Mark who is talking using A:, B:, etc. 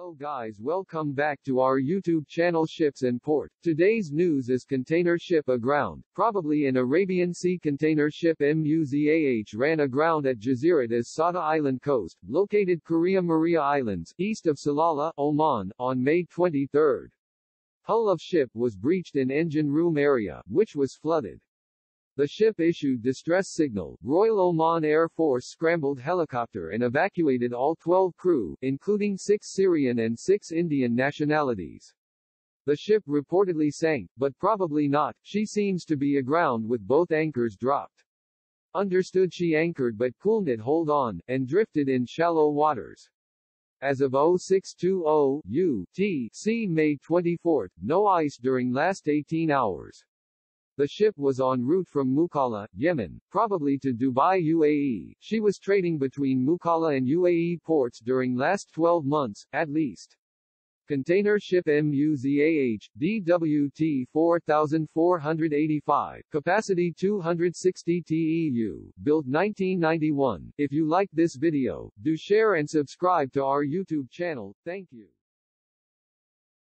A: Hello guys, welcome back to our YouTube channel Ships and Port. Today's news is container ship Aground, probably an Arabian Sea container ship MUZAH ran aground at Jazirat as Sada Island coast, located Korea Maria Islands, east of Salalah, Oman, on May 23. Hull of ship was breached in engine room area, which was flooded. The ship issued distress signal. Royal Oman Air Force scrambled helicopter and evacuated all 12 crew, including 6 Syrian and 6 Indian nationalities. The ship reportedly sank, but probably not. She seems to be aground with both anchors dropped. Understood she anchored but couldn't hold on, and drifted in shallow waters. As of 0620 UTC May 24, no ice during last 18 hours. The ship was en route from Mukalla, Yemen, probably to Dubai, UAE. She was trading between Mukalla and UAE ports during last 12 months, at least. Container ship MUZAH, DWT 4485, capacity 260 TEU, built 1991. If you like this video, do share and subscribe to our YouTube channel. Thank you.